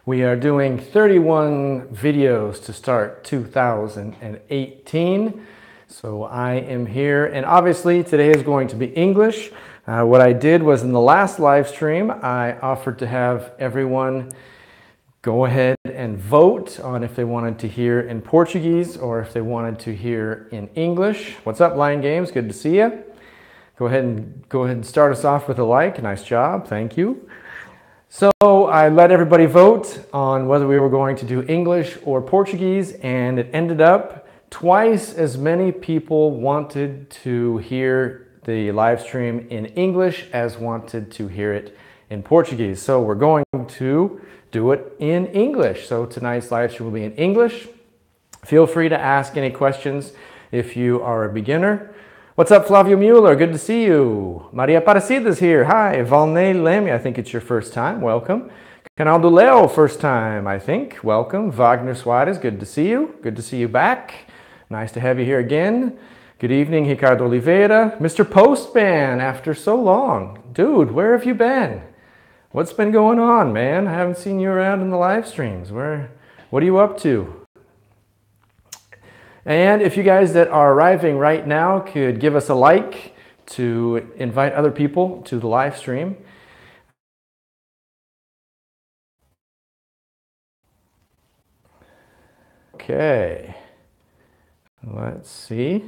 We are doing 31 videos to start 2018. So I am here, and obviously today is going to be English. What I did was in the last live stream, I offered to have everyone go ahead and vote on if they wanted to hear in Portuguese or if they wanted to hear in English. What's up, Lion Games? Good to see you. Go ahead and start us off with a like. Nice job. Thank you. So I let everybody vote on whether we were going to do English or Portuguese, and it ended up twice as many people wanted to hear the live stream in English as wanted to hear it in Portuguese. So we're going to do it in English. So tonight's live stream will be in English. Feel free to ask any questions if you are a beginner. What's up, Flavio Mueller? Good to see you. Maria Aparecida's here. Hi. Valnei Leme, I think it's your first time. Welcome. Canal do Leo, first time, I think. Welcome. Wagner Suarez, good to see you. Good to see you back. Nice to have you here again. Good evening, Ricardo Oliveira. Mr. Postman, after so long. Dude, where have you been? What's been going on, man? I haven't seen you around in the live streams. What are you up to? And if you guys that are arriving right now could give us a like to invite other people to the live stream. Okay, let's see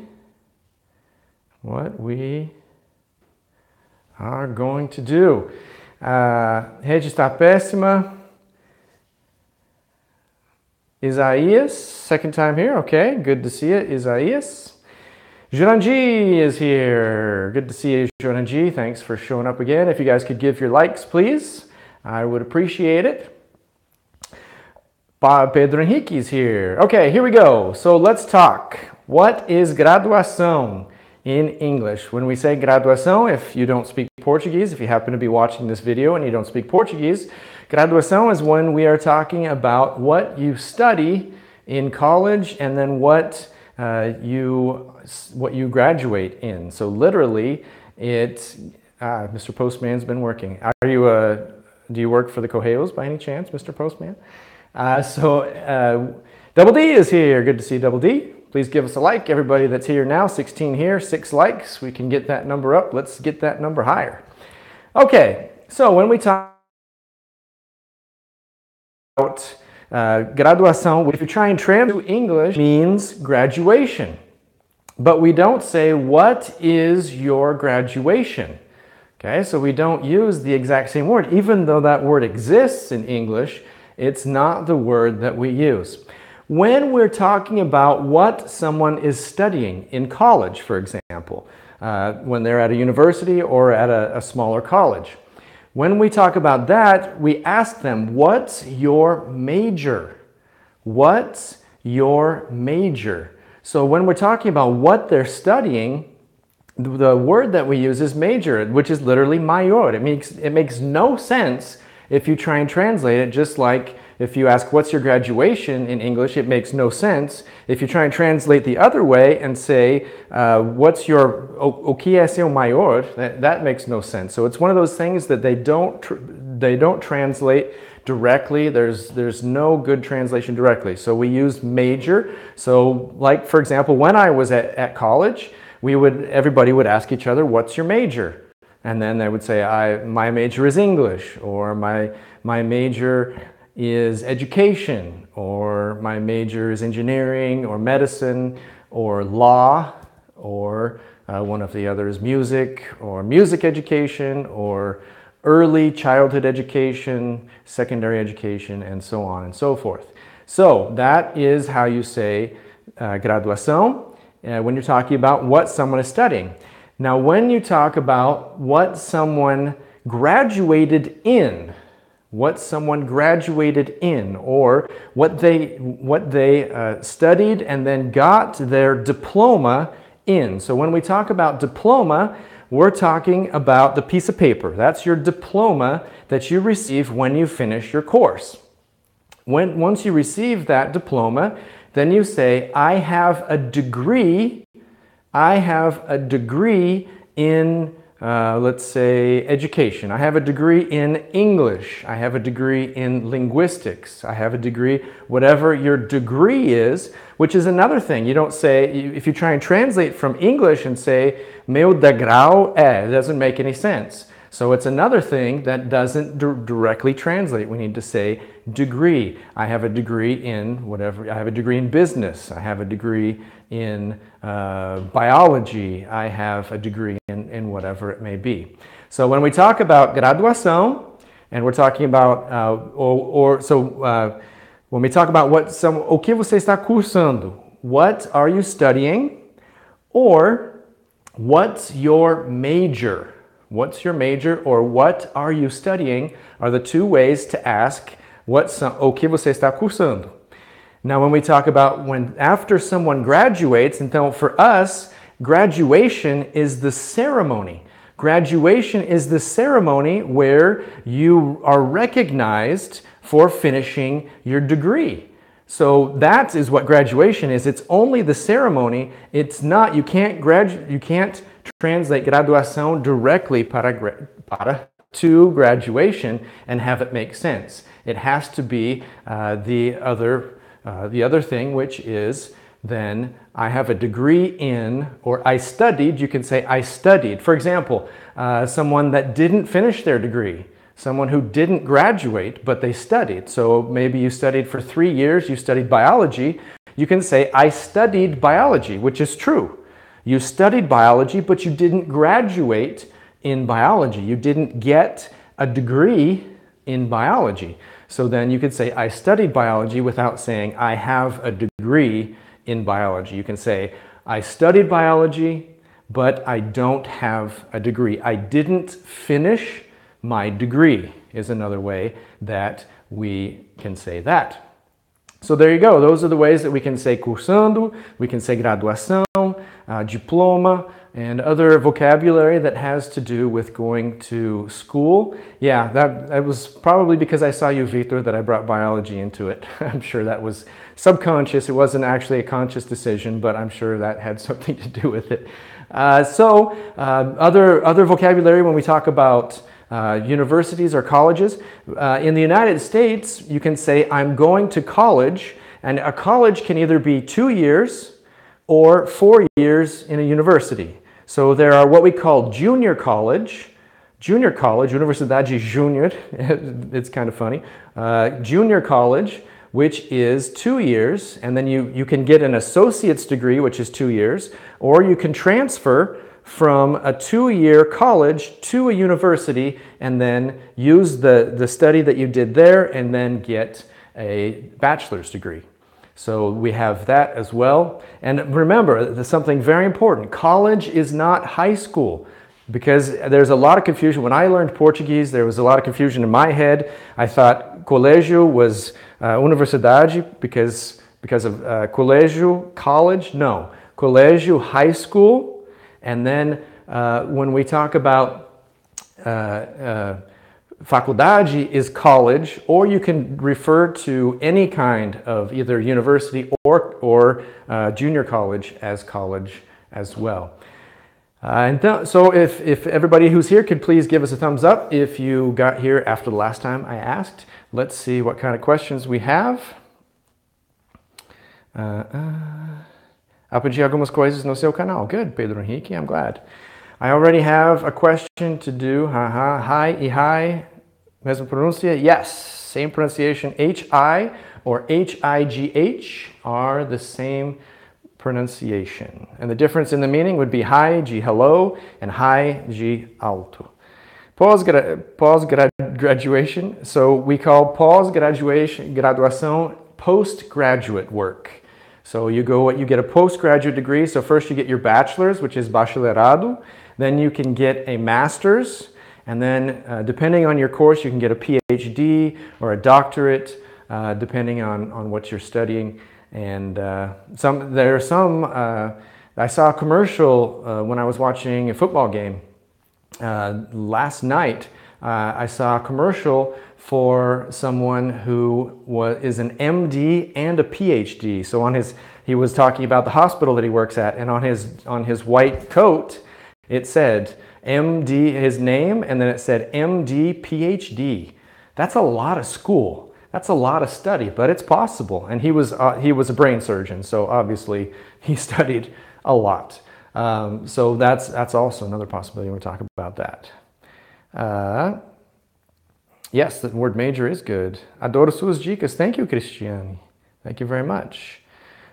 what we are going to do. Rede está péssima. Isaías, second time here. Okay, good to see you, Isaías. Juranji is here. Good to see you, Juranji. Thanks for showing up again. If you guys could give your likes, please, I would appreciate it. Pedro Henrique is here. Okay, here we go. So let's talk. What is graduação in English? When we say graduação, if you don't speak Portuguese, if you happen to be watching this video and you don't speak Portuguese, graduação is when we are talking about what you study in college and then what you graduate in. So literally, Mr. Postman's been working. Do you work for the Correios by any chance, Mr. Postman? Double D is here. Good to see Double D. Please give us a like. Everybody that's here now, 16 here, 6 likes. We can get that number up. Let's get that number higher. Okay, so when we talk about graduação, if you try and translate to English, means graduation. But we don't say, what is your graduation? Okay, so we don't use the exact same word. Even though that word exists in English, it's not the word that we use. When we're talking about what someone is studying in college, for example, when they're at a university or at a smaller college, when we talk about that, we ask them, what's your major? What's your major? So when we're talking about what they're studying, the word that we use is major, which is literally maior. It makes no sense if you try and translate it, just like if you ask, what's your graduation in English, it makes no sense. If you try and translate the other way and say, what's your, o que é seu maior, that makes no sense. So it's one of those things that they don't translate directly. There's no good translation directly. So we use major. So like, for example, when I was at college, everybody would ask each other, what's your major? And then they would say, my major is English, or my major is education, or my major is engineering, or medicine, or law, or one of the others, music, or music education, or early childhood education, secondary education, and so on and so forth. So that is how you say graduação when you're talking about what someone is studying. Now, when you talk about what someone graduated in, or what they studied and then got their diploma in. So when we talk about diploma, we're talking about the piece of paper. That's your diploma that you receive when you finish your course. Once you receive that diploma, then you say, I have a degree in let's say, education. I have a degree in English. I have a degree in linguistics. I have a degree, whatever your degree is, which is another thing. You don't say, if you try and translate from English and say, meu degrau é, it doesn't make any sense. So it's another thing that doesn't directly translate. We need to say degree. I have a degree in whatever. I have a degree in business. I have a degree in biology. I have a degree in whatever it may be. So when we talk about graduação, and we're talking about, when we talk about o que você está cursando, what are you studying, or what's your major? What's your major or what are you studying are the two ways to ask o que você está cursando. Now when we talk about after someone graduates, então for us, graduation is the ceremony. Graduation is the ceremony where you are recognized for finishing your degree. So that is what graduation is. It's only the ceremony. It's not, you can't translate graduação directly to graduation and have it make sense. It has to be the other thing, which is then I have a degree in, or I studied, you can say I studied. For example, someone that didn't finish their degree, someone who didn't graduate, but they studied. So maybe you studied for 3 years, you studied biology. You can say, I studied biology, which is true. You studied biology, but you didn't graduate in biology. You didn't get a degree in biology. So then you could say, I studied biology without saying, I have a degree in biology. You can say, I studied biology, but I don't have a degree. I didn't finish my degree is another way that we can say that. So there you go. Those are the ways that we can say cursando, we can say graduação, diploma, and other vocabulary that has to do with going to school. Yeah, that was probably because I saw you, Victor, that I brought biology into it. I'm sure that was subconscious. It wasn't actually a conscious decision, but I'm sure that had something to do with it. Other vocabulary when we talk about universities or colleges. In the United States, you can say, I'm going to college, and a college can either be 2 years or 4 years in a university. So there are what we call junior college, Universidade Júnior, it's kind of funny, junior college, which is 2 years, and then you can get an associate's degree, which is 2 years, or you can transfer from a 2-year college to a university and then use the study that you did there and then get a bachelor's degree. So we have that as well. And remember, there's something very important. College is not high school, because there's a lot of confusion. When I learned Portuguese, there was a lot of confusion in my head. I thought colégio was universidade because of colégio, college. No, colégio, high school. And then when we talk about faculdade is college, or you can refer to any kind of either university or junior college as well. So if everybody who's here could please give us a thumbs up if you got here after the last time I asked. Let's see what kind of questions we have. Aprendi algumas coisas no seu canal. Good, Pedro Henrique, I'm glad. I already have a question to do. Hi e hi. Mesma pronúncia? Yes. Same pronunciation. H-I or H-I-G-H are the same pronunciation. And the difference in the meaning would be hi, de hello, and hi, de alto. Pós-graduation. So we call graduação, postgraduate work. So you get a postgraduate degree. So first you get your bachelor's, which is bacharelado. Then you can get a master's. And then depending on your course, you can get a PhD or a doctorate, depending on what you're studying. And I saw a commercial when I was watching a football game last night. I saw a commercial for someone who is an MD and a PhD. So he was talking about the hospital that he works at, and on his white coat, it said MD, his name, and then it said MD, PhD. That's a lot of school. That's a lot of study, but it's possible. And he was a brain surgeon, so obviously he studied a lot. So that's also another possibility. We'll talk about that. Yes, the word major is good. Adoro suas dicas. Thank you, Cristiane. Thank you very much.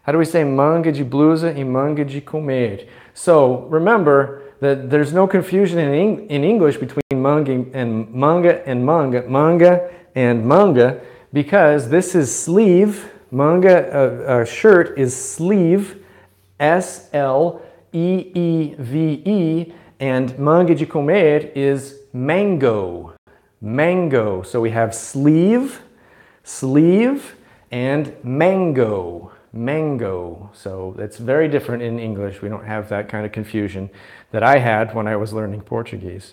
How do we say manga de blusa e manga de comer? So remember that there's no confusion in English between manga and manga, because this is sleeve. Manga, shirt is sleeve, S-L-E-E-V-E, and manga de comer is mango. Mango. So we have sleeve, and mango. Mango. So it's very different in English. We don't have that kind of confusion that I had when I was learning Portuguese.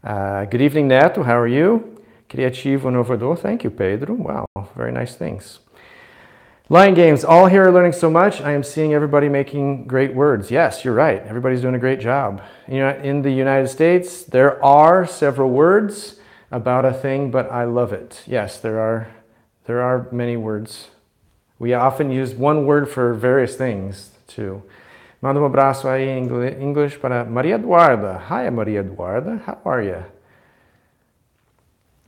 Good evening, Neto. How are you? Criativo inovador. Thank you, Pedro. Wow, very nice things. Line games. All here are learning so much. I am seeing everybody making great words. Yes, you're right. Everybody's doing a great job. You know, in the United States, there are several words about a thing, but I love it. Yes, there are many words. We often use one word for various things, too. Manda abraço aí em English para Maria Eduarda. Hi, Maria Eduarda. How are you?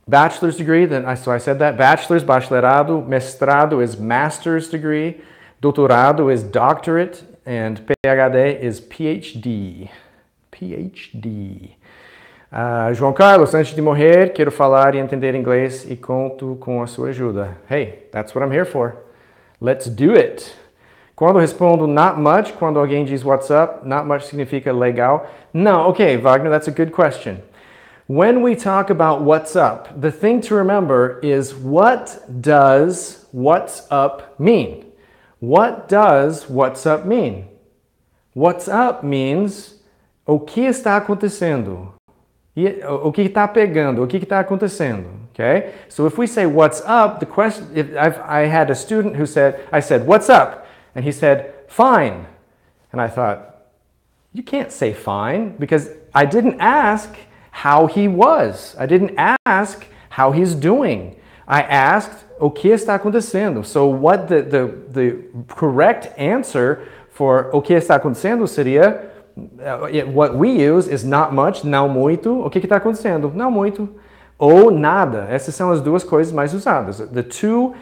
Bachelor's degree, so I said that. Bachelor's, bacharelado. Mestrado is master's degree. Doutorado is doctorate. And PhD is PhD. PhD. João Carlos, antes de morrer, quero falar e entender inglês e conto com a sua ajuda. Hey, that's what I'm here for. Let's do it. Quando respondo not much, quando alguém diz what's up, not much significa legal. No, okay, Wagner, that's a good question. When we talk about what's up, the thing to remember is what does what's up mean? What does what's up mean? What's up means o que está acontecendo? O que está pegando? O que está acontecendo? Okay? So if we say what's up, the question, I had a student who said, I said, what's up? And he said, fine. And I thought, you can't say fine because I didn't ask how he was. I didn't ask how he's doing. I asked, o que está acontecendo? So what the correct answer for o que está acontecendo seria, what we use is not much, não muito. O que está acontecendo? Não muito. Ou nada. Essas são as duas coisas mais usadas. The two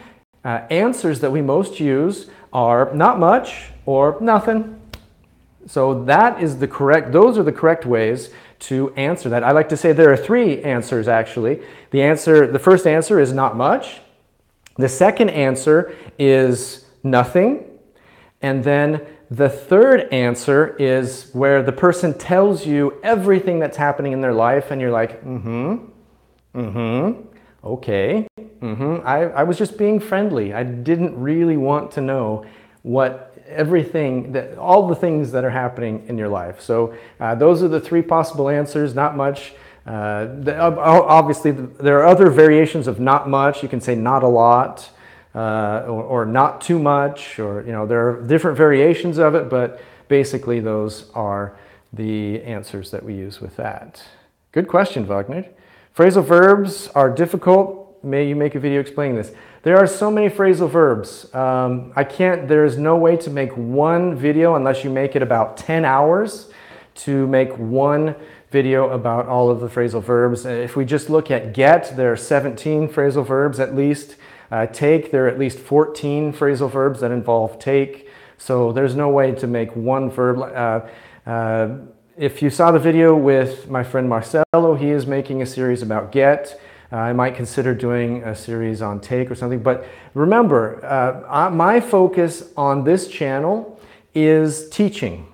answers that we most use are not much or nothing. So that is the correct, those are the correct ways to answer that. I like to say there are three answers actually. The first answer is not much. The second answer is nothing. And then the third answer is where the person tells you everything that's happening in their life and you're like, okay, I was just being friendly. I didn't really want to know all the things that are happening in your life. So those are the three possible answers, not much. Obviously, there are other variations of not much. You can say not a lot, or not too much, or, you know, there are different variations of it, but basically those are the answers that we use with that. Good question, Wagner. Phrasal verbs are difficult. May you make a video explaining this. There are so many phrasal verbs. There's no way to make one video unless you make it about 10 hours to make one video about all of the phrasal verbs. If we just look at get, there are 17 phrasal verbs at least. Take, there are at least 14 phrasal verbs that involve take. So there's no way to make one verb. If you saw the video with my friend Marcelo, he is making a series about get. I might consider doing a series on take or something. But remember, my focus on this channel is teaching,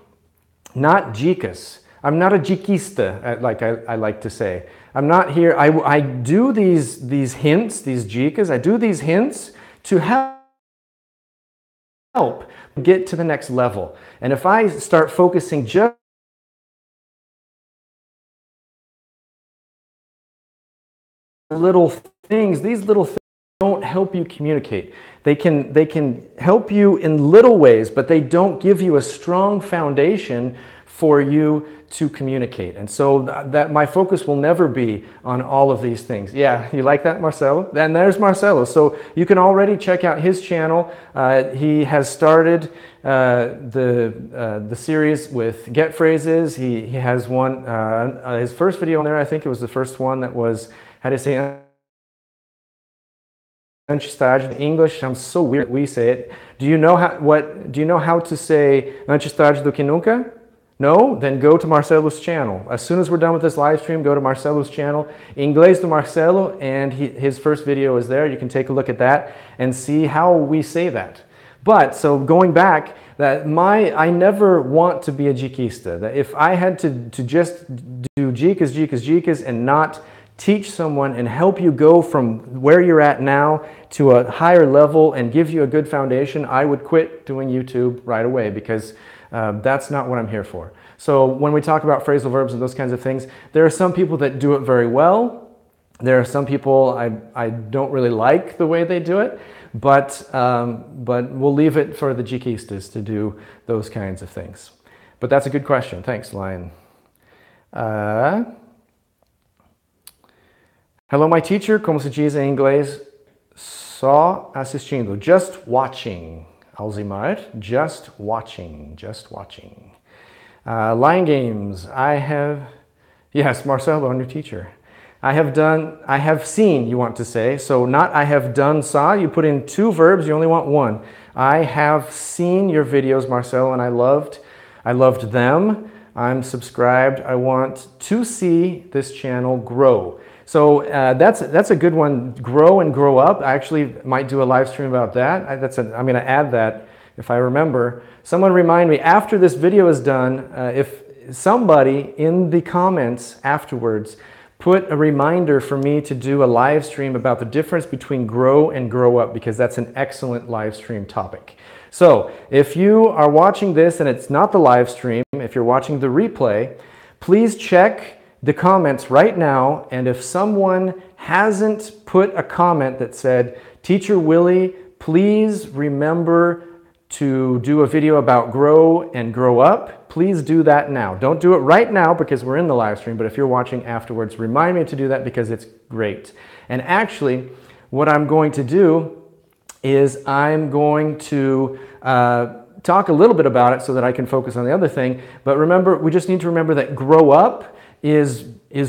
not dicas. I'm not a diquista, like I like to say. I'm not here, I do these hints, these dicas, I do these hints to help get to the next level. And if I start focusing just little things, these little things don't help you communicate. They can help you in little ways, but they don't give you a strong foundation for you to communicate. And so that my focus will never be on all of these things. Yeah, you like that, Marcelo? And there's Marcelo. So you can already check out his channel. He has started the series with get phrases. He has one, his first video on there, I think it was the first one that was, how to say antes tarde in English. Sounds so weird we say it. Do you know how to say antes tarde do que nunca? No? Then go to Marcelo's channel. As soon as we're done with this live stream, go to Marcelo's channel, Inglês do Marcelo, and his first video is there. You can take a look at that and see how we say that. But, so going back, I never want to be a diquista. That if I had to just do dicas, and not teach someone and help you go from where you're at now to a higher level and give you a good foundation, I would quit doing YouTube right away, because that's not what I'm here for. So when we talk about phrasal verbs and those kinds of things, there are some people that do it very well. There are some people I don't really like the way they do it, but we'll leave it for the diquistas to do those kinds of things. But that's a good question. Thanks, Lion. Hello, my teacher. Como se diz em inglês? Só assistindo. Just watching. Alzimar. Just watching. Just watching. Line games. Yes, Marcelo, our new teacher. I have seen, you want to say. So not I have done, saw. You put in two verbs, you only want one. I have seen your videos, Marcelo, and I loved them. I'm subscribed. I want to see this channel grow. So that's a good one, grow and grow up. I actually might do a live stream about that. I'm going to add that if I remember. Someone remind me, after this video is done, if somebody in the comments afterwards put a reminder for me to do a live stream about the difference between grow and grow up, because that's an excellent live stream topic. So if you are watching this and it's not the live stream, if you're watching the replay, please check the comments right now, and if someone hasn't put a comment that said, Teacher Willie, please remember to do a video about grow and grow up, please do that now. Don't do it right now because we're in the live stream, but if you're watching afterwards, remind me to do that because it's great. And actually, what I'm going to do is I'm going to talk a little bit about it so that I can focus on the other thing. But remember, we just need to remember that grow up is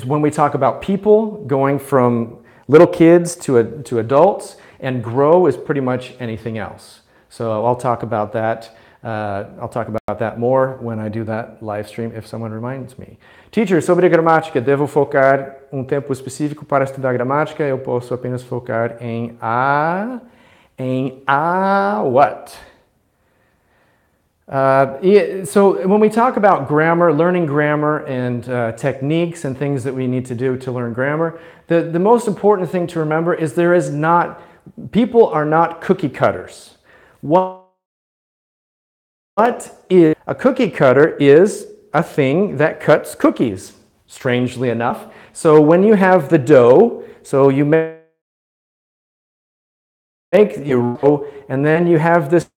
when we talk about people going from little kids to adults, and grow is pretty much anything else. So I'll talk about that. I'll talk about that more when I do that live stream, if someone reminds me. Teacher, sobre gramática, devo focar tempo específico para estudar gramática? Eu posso apenas focar em what? So when we talk about grammar, learning grammar and techniques and things that we need to do to learn grammar, the most important thing to remember is people are not cookie cutters. What is a cookie cutter is a thing that cuts cookies, strangely enough. So when you have the dough, so you make your dough, and then you have this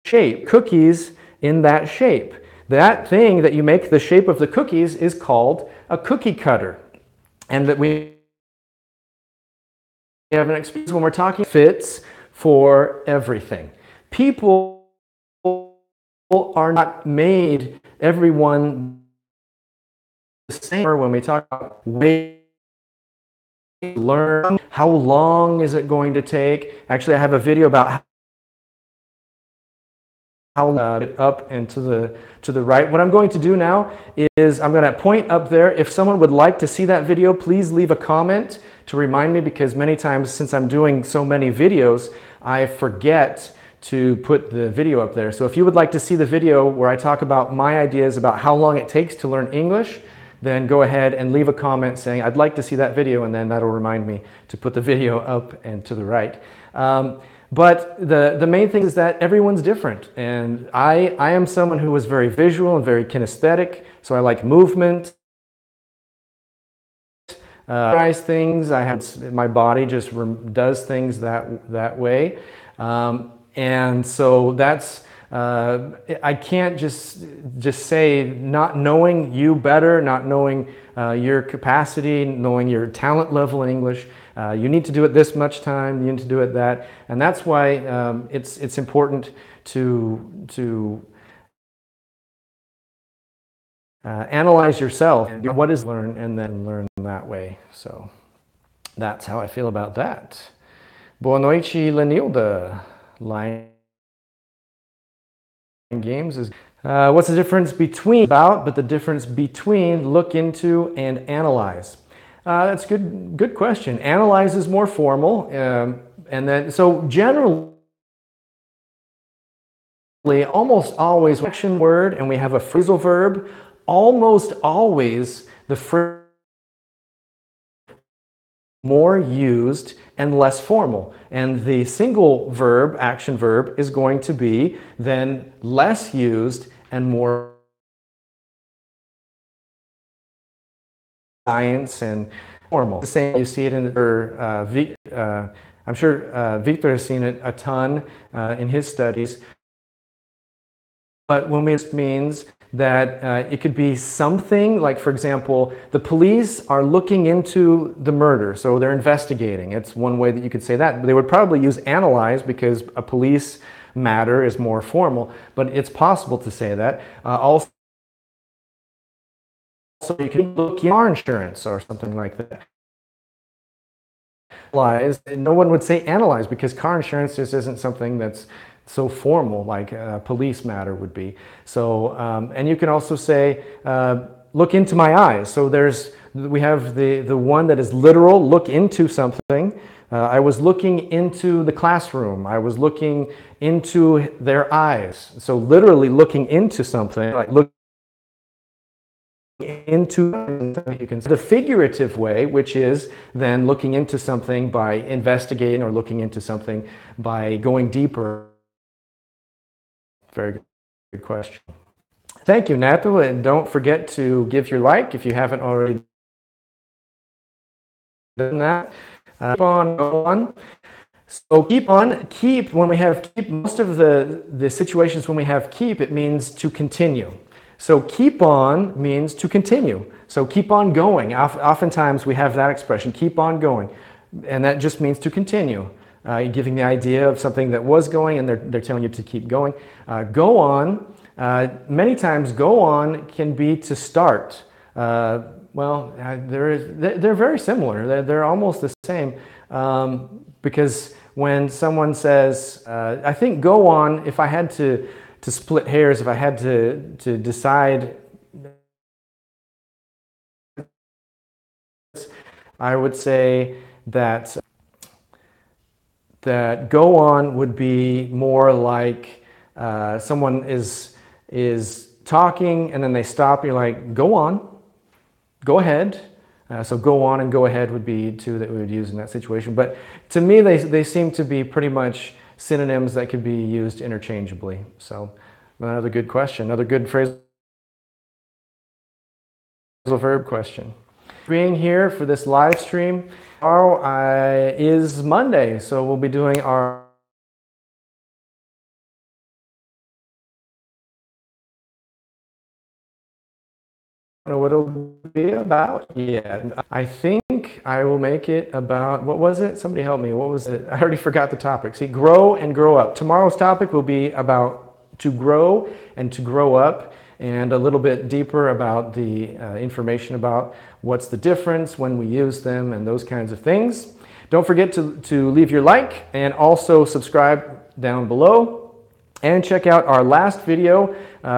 shape, cookies in that shape. That thing that you make the shape of the cookies is called a cookie cutter. And that we have an experience when we're talking fits for everything. People are not made everyone the same. When we talk about way to learn, how long is it going to take? Actually, I have a video about how up and to the right. What I'm going to do now is I'm going to point up there. If someone would like to see that video, please leave a comment to remind me, because many times since I'm doing so many videos, I forget to put the video up there. So if you would like to see the video where I talk about my ideas about how long it takes to learn English, then go ahead and leave a comment saying, I'd like to see that video, and then that'll remind me to put the video up and to the right. But the main thing is that everyone's different, and I am someone who was very visual and very kinesthetic, so I like movement. Things, my body just does things that way, and so that's I can't just say not knowing you better, not knowing your capacity, knowing your talent level in English. You need to do it this much time, you need to do it that. And that's why it's important to analyze yourself, what is learn, and then learn that way. So that's how I feel about that. Boa noite, Lenilda. Line games is what's the difference between about, but the difference between look into and analyze? That's a good question. Analyze is more formal, and then so generally, almost always action word, and we have a phrasal verb. Almost always the phrase more used and less formal, and the single verb, action verb, is going to be then less used and more science and formal. The same, you see it in I'm sure Victor has seen it a ton in his studies. But when it means that it could be something like, for example, the police are looking into the murder, so they're investigating. It's one way that you could say that. They would probably use analyze because a police matter is more formal, but it's possible to say that. Also, you can look at car insurance or something like that. No one would say analyze because car insurance just isn't something that's so formal like a police matter would be. So, and you can also say, look into my eyes. So we have the one that is literal, look into something. I was looking into the classroom. I was looking into their eyes. So literally looking into something, like look into, you can say the figurative way, which is then looking into something by investigating or looking into something by going deeper. Very good question. Thank you, Nato, and don't forget to give your like if you haven't already done that. Keep on, go on. So keep on, keep, when we have keep, most of the situations when we have keep, it means to continue. So keep on means to continue. So keep on going. Oftentimes we have that expression, keep on going. And that just means to continue. Giving the idea of something that was going and they're telling you to keep going. Go on, many times go on can be to start. Well, they're very similar. They're almost the same because when someone says, I think go on, if I had to split hairs, if I had to decide, I would say that go on would be more like someone is talking and then they stop. You're like, go on, go ahead. So go on and go ahead would be two that we would use in that situation. But to me, they seem to be pretty much synonyms that could be used interchangeably. So another good question, another good phrasal verb question. Being here for this live stream. Tomorrow is Monday, so we'll be doing our I don't know what it'll be about yet. I think I will make it about, what was it? Somebody help me. What was it? I already forgot the topic. See, grow and grow up. Tomorrow's topic will be about to grow and to grow up, and a little bit deeper about the information about what's the difference when we use them and those kinds of things. Don't forget to leave your like and also subscribe down below. And check out our last video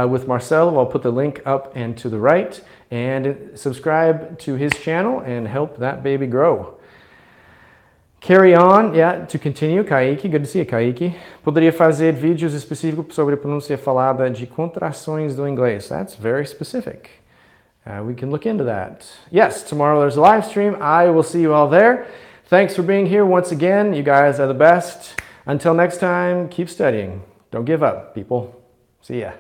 with Marcelo. I'll put the link up and to the right. And subscribe to his channel and help that baby grow. Carry on, yeah, to continue, Kaique, good to see you, Kaique. Poderia fazer vídeos específicos sobre a pronúncia falada de contrações do inglês. That's very specific. We can look into that. Yes, tomorrow there's a live stream. I will see you all there. Thanks for being here once again. You guys are the best. Until next time, keep studying. Don't give up, people. See ya.